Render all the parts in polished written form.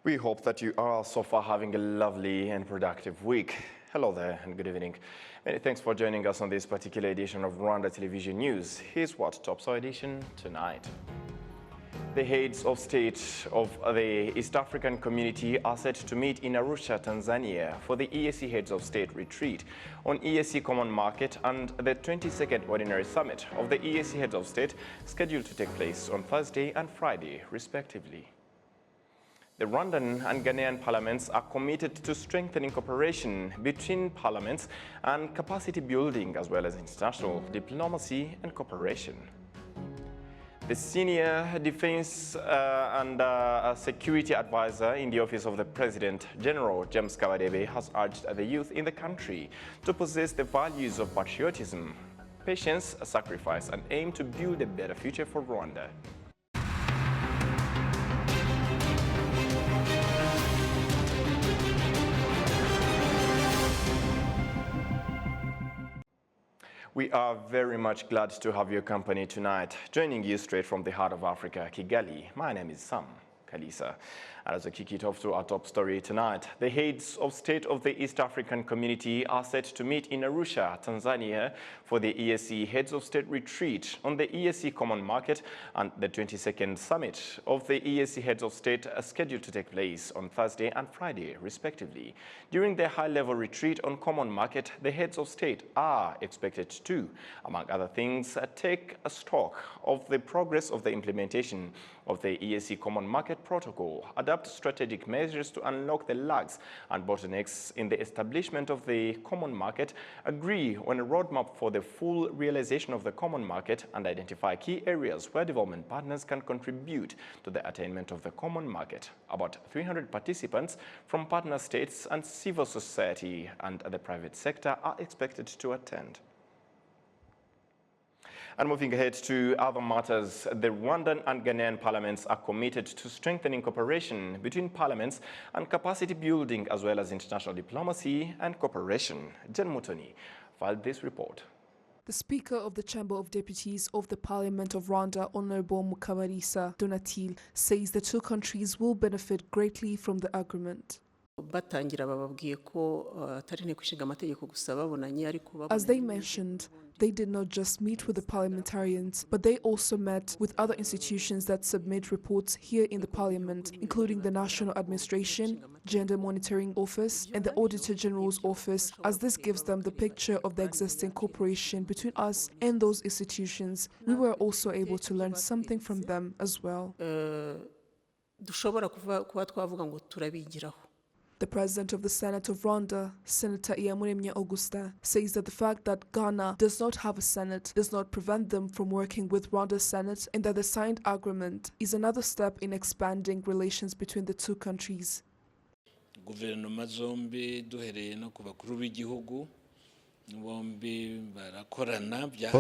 We hope that you are so far having a lovely and productive week. Hello there and good evening. Many thanks for joining us on this particular edition of Rwanda Television News. Here's what tops our edition tonight. The heads of state of the East African community are set to meet in Arusha, Tanzania for the EAC Heads of State retreat on EAC Common Market and the 22nd Ordinary Summit of the EAC Heads of State scheduled to take place on Thursday and Friday, respectively. The Rwandan and Ghanaian parliaments are committed to strengthening cooperation between parliaments and capacity building as well as international diplomacy and cooperation. The senior defense and security advisor in the office of the President, General James Kabarebe, has urged the youth in the country to possess the values of patriotism, patience, sacrifice, and aim to build a better future for Rwanda. We are very much glad to have your company tonight. Joining you straight from the heart of Africa, Kigali, my name is Sam Kalisa. And as we kick it off to our top story tonight, the heads of state of the East African community are set to meet in Arusha, Tanzania for the EAC Heads of State retreat on the EAC Common Market and the 22nd Summit of the EAC Heads of State are scheduled to take place on Thursday and Friday, respectively. During their high-level retreat on Common Market, the heads of state are expected to, among other things, take a stock of the progress of the implementation of the EAC Common Market Protocol, adapt strategic measures to unlock the lags and bottlenecks in the establishment of the common market, agree on a roadmap for the full realization of the common market, and identify key areas where development partners can contribute to the attainment of the common market. About 300 participants from partner states and civil society and the private sector are expected to attend. And moving ahead to other matters, the Rwandan and Ghanaian parliaments are committed to strengthening cooperation between parliaments and capacity building as well as international diplomacy and cooperation. Jen Mutoni filed this report. The Speaker of the Chamber of Deputies of the Parliament of Rwanda, Honorable Mukabarisa Donatil, says the two countries will benefit greatly from the agreement. As they mentioned, they did not just meet with the parliamentarians, but they also met with other institutions that submit reports here in the Parliament, including the National Administration, Gender Monitoring Office, and the Auditor General's Office, as this gives them the picture of the existing cooperation between us and those institutions. We were also able to learn something from them as well. The President of the Senate of Rwanda, Senator Iyamuremye Augustin, says that the fact that Ghana does not have a Senate does not prevent them from working with Rwanda's Senate, and that the signed agreement is another step in expanding relations between the two countries. Both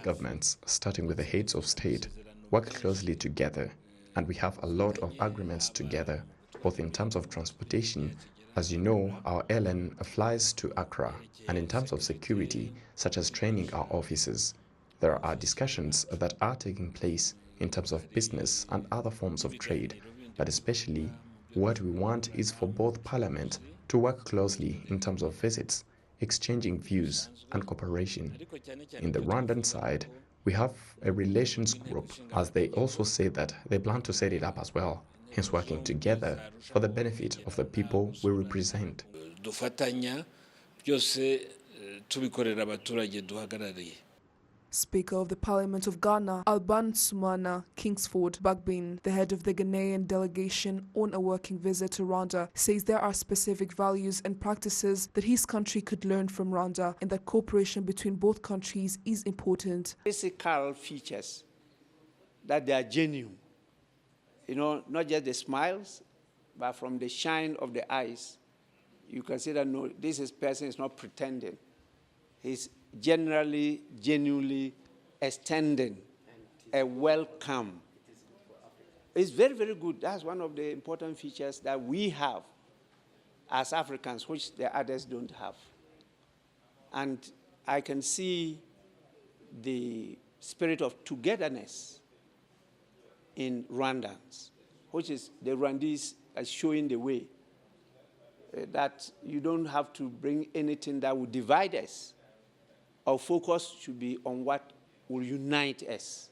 governments, starting with the heads of state, work closely together, and we have a lot of agreements together, both in terms of transportation. As you know, our airline flies to Accra, and in terms of security, such as training our officers, there are discussions that are taking place in terms of business and other forms of trade, but especially what we want is for both parliaments to work closely in terms of visits, exchanging views and cooperation. In the Rwandan side, we have a relations group, as they also say that they plan to set it up as well, hence working together for the benefit of the people we represent. Speaker of the Parliament of Ghana, Alban Sumana Kingsford Bagbin, the head of the Ghanaian delegation on a working visit to Rwanda, says there are specific values and practices that his country could learn from Rwanda, and that cooperation between both countries is important. Physical features, that they are genuine. You know, not just the smiles, but from the shine of the eyes, you can see that no, person is not pretending. He's genuinely extending a welcome. It's very, very good. That's one of the important features that we have as Africans, which the others don't have. And I can see the spirit of togetherness in Rwandans, which is the Rwandese showing the way, that you don't have to bring anything that would divide us. Our focus should be on what will unite us,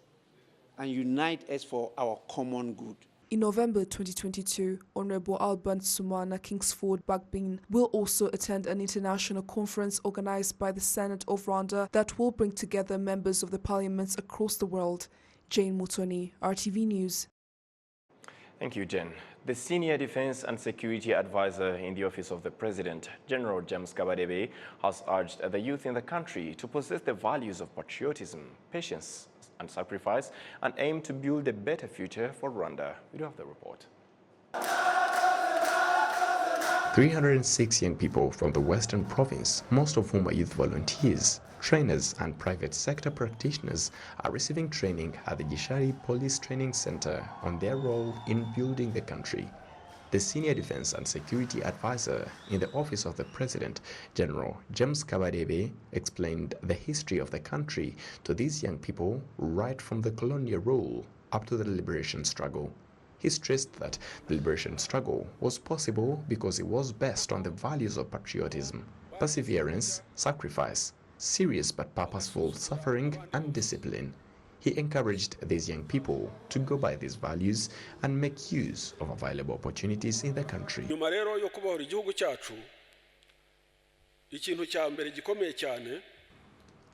and unite us for our common good. In November 2022, Honorable Alban Sumana Kingsford Bagbin will also attend an international conference organized by the Senate of Rwanda that will bring together members of the parliaments across the world. Jane Mutoni, RTV News. Thank you, Jen. The Senior Defense and Security Advisor in the Office of the President, General James Kabadebe, has urged the youth in the country to possess the values of patriotism, patience and sacrifice, and aim to build a better future for Rwanda. We do have the report. 306 young people from the Western Province, most of whom are youth volunteers, trainers and private sector practitioners, are receiving training at the Gishari Police Training Center on their role in building the country. The Senior Defense and Security Advisor in the Office of the President, General James Kabadebe, explained the history of the country to these young people right from the colonial rule up to the liberation struggle. He stressed that the liberation struggle was possible because it was based on the values of patriotism, perseverance, sacrifice, serious but purposeful suffering, and discipline. He encouraged these young people to go by these values and make use of available opportunities in the country.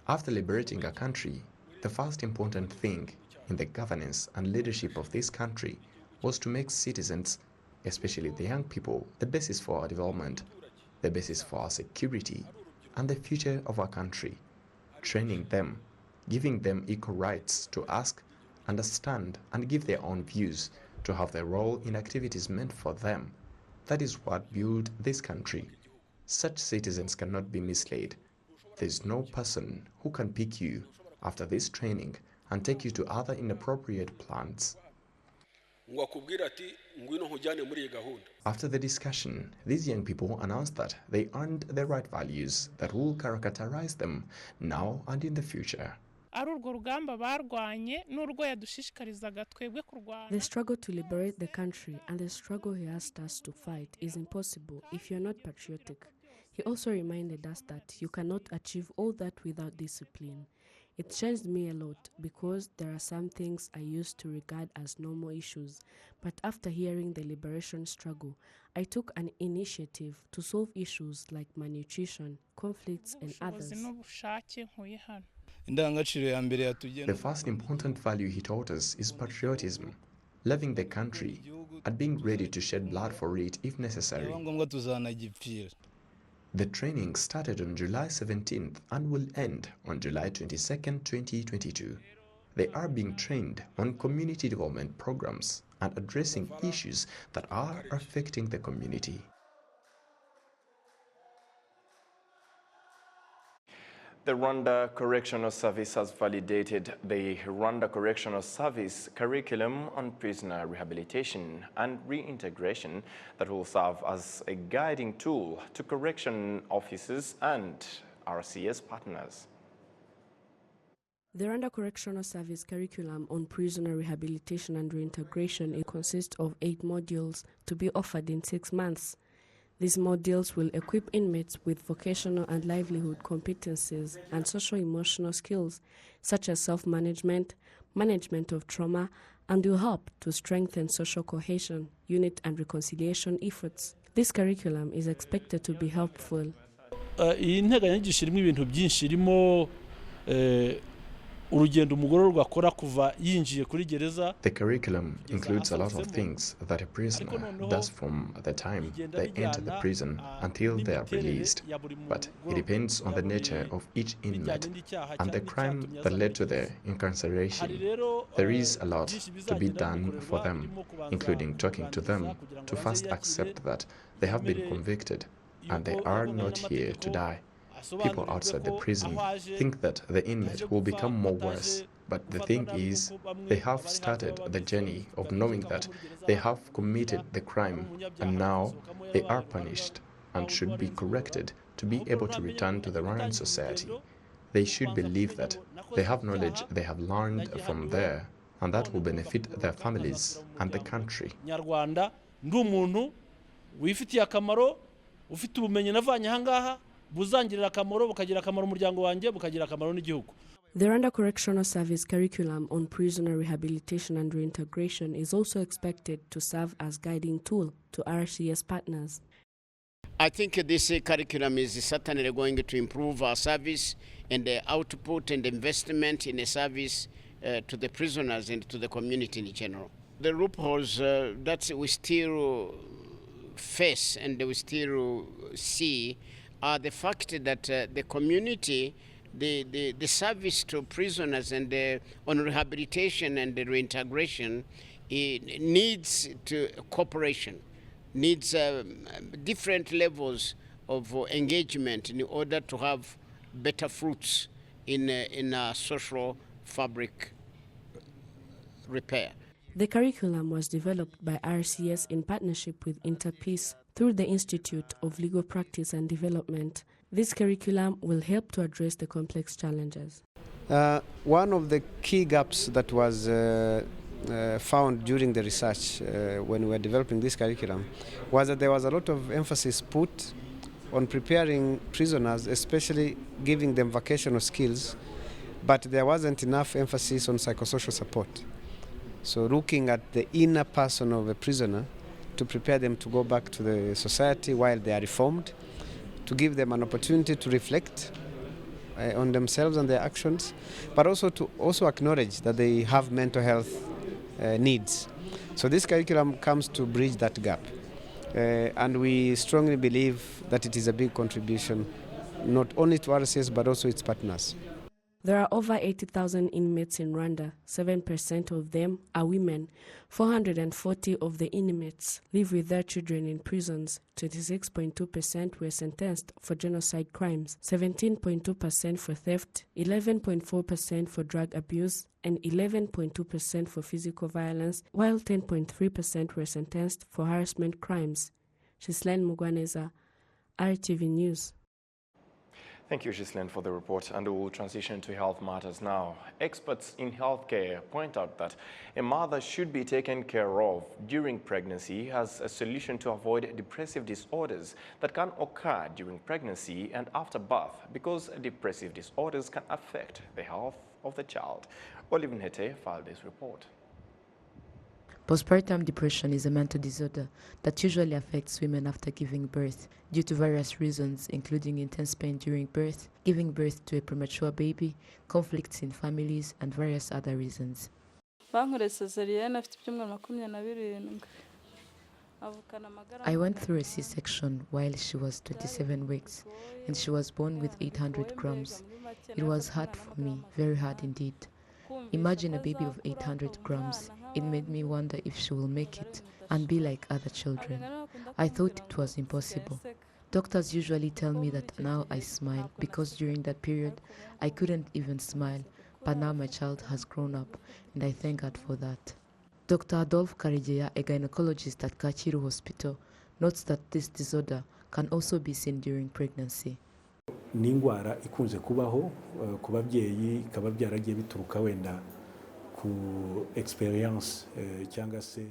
After liberating a country, the first important thing in the governance and leadership of this country was to make citizens, especially the young people, the basis for our development, the basis for our security, and the future of our country. Training them, giving them equal rights to ask, understand, and give their own views, to have their role in activities meant for them. That is what built this country. Such citizens cannot be misled. There is no person who can pick you after this training and take you to other inappropriate plans. After the discussion, these young people announced that they earned the right values that will characterize them now and in the future. The struggle to liberate the country and the struggle he asked us to fight is impossible if you're not patriotic. He also reminded us that you cannot achieve all that without discipline. It changed me a lot because there are some things I used to regard as normal issues, but after hearing the liberation struggle, I took an initiative to solve issues like malnutrition, conflicts, and others. The first important value he taught us is patriotism, loving the country, and being ready to shed blood for it if necessary. The training started on July 17th and will end on July 22nd, 2022. They are being trained on community development programs and addressing issues that are affecting the community. The Rwanda Correctional Service has validated the Rwanda Correctional Service curriculum on prisoner rehabilitation and reintegration that will serve as a guiding tool to correction officers and RCS partners. The Rwanda Correctional Service curriculum on prisoner rehabilitation and reintegration consists of 8 modules to be offered in 6 months. These modules will equip inmates with vocational and livelihood competencies and social-emotional skills, such as self-management, management of trauma, and will help to strengthen social cohesion, unity, and reconciliation efforts. This curriculum is expected to be helpful. The curriculum includes a lot of things that a prisoner does from the time they enter the prison until they are released, but it depends on the nature of each inmate and the crime that led to their incarceration. There is a lot to be done for them, including talking to them to first accept that they have been convicted and they are not here to die. People outside the prison think that the inmate will become more worse, but the thing is, they have started the journey of knowing that they have committed the crime and now they are punished and should be corrected to be able to return to the Rwandan society. They should believe that they have knowledge they have learned from there, and that will benefit their families and the country. ndi umuntu wifitiye akamaro ufite ubumenyi navanye ahangaha buzangirira akamaro bukagira akamaro umuryango wanjye bukagira akamaro n'igihugu. The Rwanda Correctional Service curriculum on prisoner rehabilitation and reintegration is also expected to serve as guiding tool to RCS partners. I think this curriculum is certainly going to improve our service and the output and investment in a service to the prisoners and to the community in general. The loopholes that we still face and we still see are the fact that the community, the service to prisoners and on rehabilitation and the reintegration needs cooperation, needs different levels of engagement in order to have better fruits in social fabric repair. The curriculum was developed by RCS in partnership with Interpeace through the Institute of Legal Practice and Development. This curriculum will help to address the complex challenges. One of the key gaps that was found during the research when we were developing this curriculum was that there was a lot of emphasis put on preparing prisoners, especially giving them vocational skills, but there wasn't enough emphasis on psychosocial support. So looking at the inner person of a prisoner to prepare them to go back to the society while they are reformed, to give them an opportunity to reflect on themselves and their actions, but also to acknowledge that they have mental health needs. So this curriculum comes to bridge that gap. And we strongly believe that it is a big contribution, not only to RCS, but also its partners. There are over 80,000 inmates in Rwanda. 7% of them are women. 440 of the inmates live with their children in prisons. 26.2% were sentenced for genocide crimes, 17.2% for theft, 11.4% for drug abuse, and 11.2% for physical violence, while 10.3% were sentenced for harassment crimes. Ghislaine Mugwaneza, RTV News. Thank you, Ghislaine, for the report. And we will transition to health matters now. Experts in healthcare point out that a mother should be taken care of during pregnancy as a solution to avoid depressive disorders that can occur during pregnancy and after birth, because depressive disorders can affect the health of the child. Olive Nhete filed this report. Postpartum depression is a mental disorder that usually affects women after giving birth due to various reasons, including intense pain during birth, giving birth to a premature baby, conflicts in families, and various other reasons. I went through a C-section while she was 27 weeks, and she was born with 800 grams. It was hard for me, very hard indeed. Imagine a baby of 800 grams. It made me wonder if she will make it and be like other children. I thought it was impossible. Doctors usually tell me that now I smile because during that period I couldn't even smile, but now my child has grown up and I thank God for that. Dr. Adolphe Karegeya, a gynecologist at Kacyiru Hospital, notes that this disorder can also be seen during pregnancy. Ni indwara ikunze kubaho ku babyeyi ikaba byaragiye bituruka wenda ku experience cyangwa se.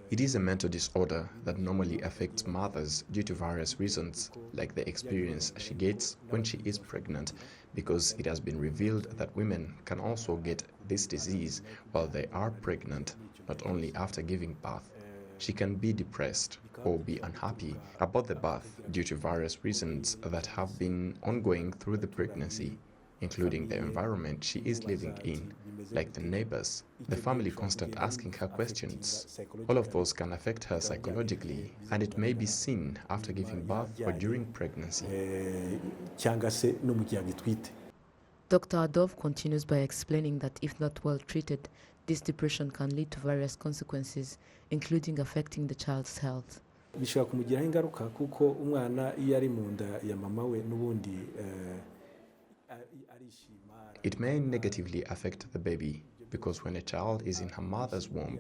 It is a mental disorder that normally affects mothers due to various reasons, like the experience she gets when she is pregnant, because it has been revealed that women can also get this disease while they are pregnant, not only after giving birth. She can be depressed or be unhappy about the birth due to various reasons that have been ongoing through the pregnancy, including the environment she is living in, like the neighbors, the family constant asking her questions. All of those can affect her psychologically, and it may be seen after giving birth or during pregnancy. Dr. Adolphe continues by explaining that if not well treated, this depression can lead to various consequences, including affecting the child's health. Bishobora kumugiraho ingaruka kuko umwana iyo ari mu nda ya mama we n'ubundi It may negatively affect the baby because when a child is in her mother's womb,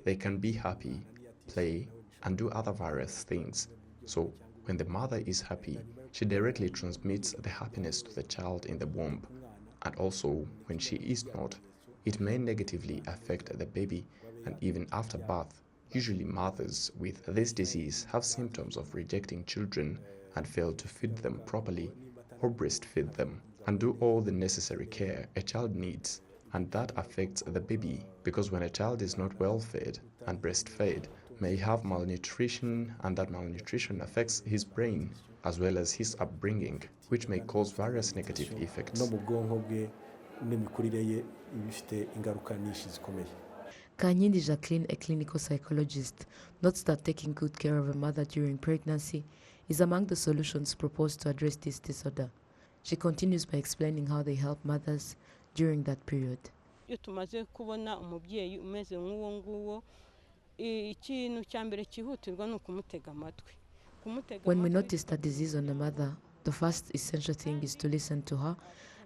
they can be happy, play, and do other various things. So when the mother is happy, she directly transmits the happiness to the child in the womb. And also, when she is not, it may negatively affect the baby, and even after birth, Usually mothers with this disease have symptoms of rejecting children and fail to feed them properly or breastfeed them and do all the necessary care a child needs. And that affects the baby because when a child is not well fed and breastfed, may have malnutrition, and that malnutrition affects his brain as well as his upbringing, which may cause various negative effects. Kanyindi Jacqueline, a clinical psychologist, notes that taking good care of a mother during pregnancy is among the solutions proposed to address this disorder. She continues by explaining how they help mothers during that period. When we notice a disease on a mother, the first essential thing is to listen to her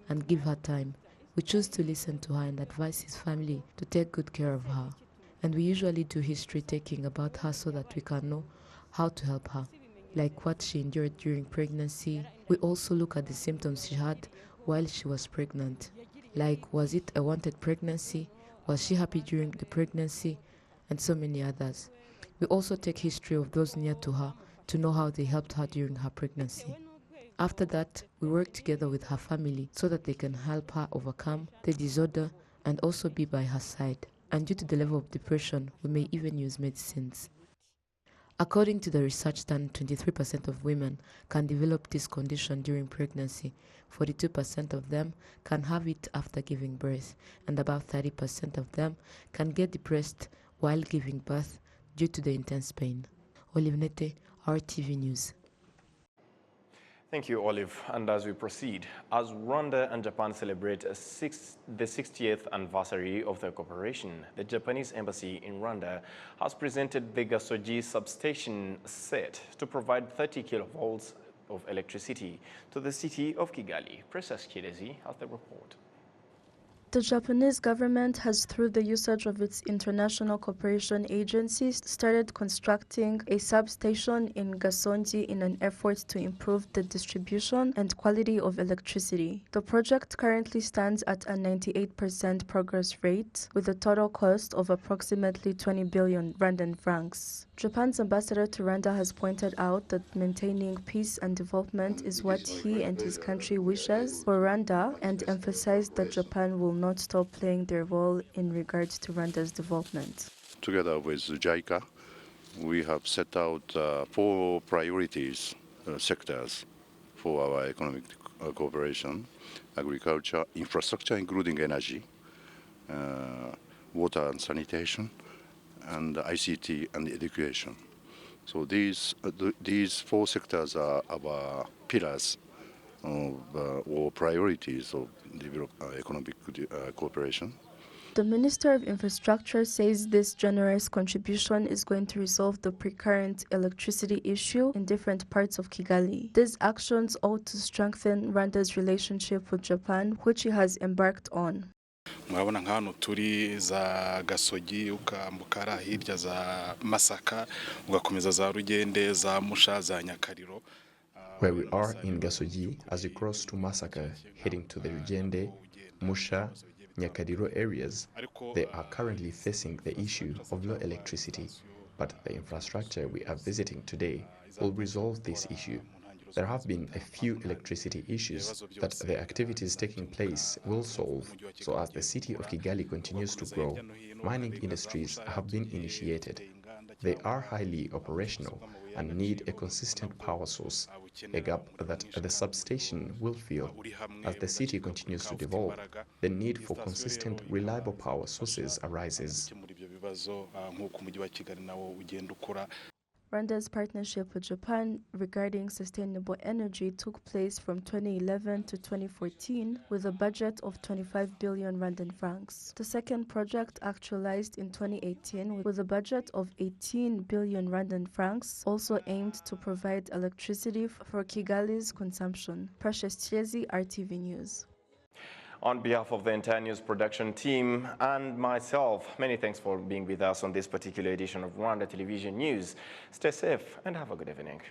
and give her time. We choose to listen to her and advise his family to take good care of her. And we usually do history taking about her so that we can know how to help her, like what she endured during pregnancy. We also look at the symptoms she had while she was pregnant, like was it a wanted pregnancy, was she happy during the pregnancy, and so many others. We also take history of those near to her to know how they helped her during her pregnancy. After that, we work together with her family so that they can help her overcome the disorder and also be by her side. And due to the level of depression, we may even use medicines. According to the research done, 23% of women can develop this condition during pregnancy, 42% of them can have it after giving birth, and about 30% of them can get depressed while giving birth due to the intense pain. Olive Nete, RTV News. Thank you, Olive. And as we proceed, as Rwanda and Japan celebrate the 60th anniversary of their cooperation, the Japanese embassy in Rwanda has presented the Gasogi substation set to provide 30 kilovolts of electricity to the city of Kigali. Precious Kirezi has the report. The Japanese government has, through the usage of its international cooperation agencies, started constructing a substation in Gasonji in an effort to improve the distribution and quality of electricity. The project currently stands at a 98% progress rate, with a total cost of approximately 20 billion Rwandan francs. Japan's ambassador to Rwanda has pointed out that maintaining peace and development is what he and his country wishes for Rwanda, and emphasized that Japan will not stop playing their role in regards to Rwanda's development. Together with JICA, we have set out 4 priorities sectors for our economic cooperation: agriculture, infrastructure, including energy, water and sanitation, and ICT and education. So these 4 sectors are our pillars of or priorities of economic cooperation. The Minister of Infrastructure says this generous contribution is going to resolve the precurrent electricity issue in different parts of Kigali. These actions ought to strengthen Rwanda's relationship with Japan, which he has embarked on. Murabona nk'ahantu turi za Gasogi, ukambukara hirya za Masaka, ugakomeza za Rugende, za Musha, za Nyakariro. Where we are in Gasogi, as you cross to Masaka, heading to the Rugende, Musha, Nyakariro areas, they are currently facing the issue of low electricity, but the infrastructure we are visiting today will resolve this issue. There have been a few electricity issues that the activities taking place will solve. So as the city of Kigali continues to grow, mining industries have been initiated. They are highly operational and need a consistent power source, a gap that the substation will fill. As the city continues to develop, the need for consistent, reliable power sources arises. Rwanda's partnership with Japan regarding sustainable energy took place from 2011 to 2014 with a budget of 25 billion Rwandan francs. The second project actualized in 2018 with a budget of 18 billion Rwandan francs also aimed to provide electricity for Kigali's consumption. Precious Chezi, RTV News. On behalf of the entire news production team and myself, many thanks for being with us on this particular edition of Rwanda Television News. Stay safe and have a good evening.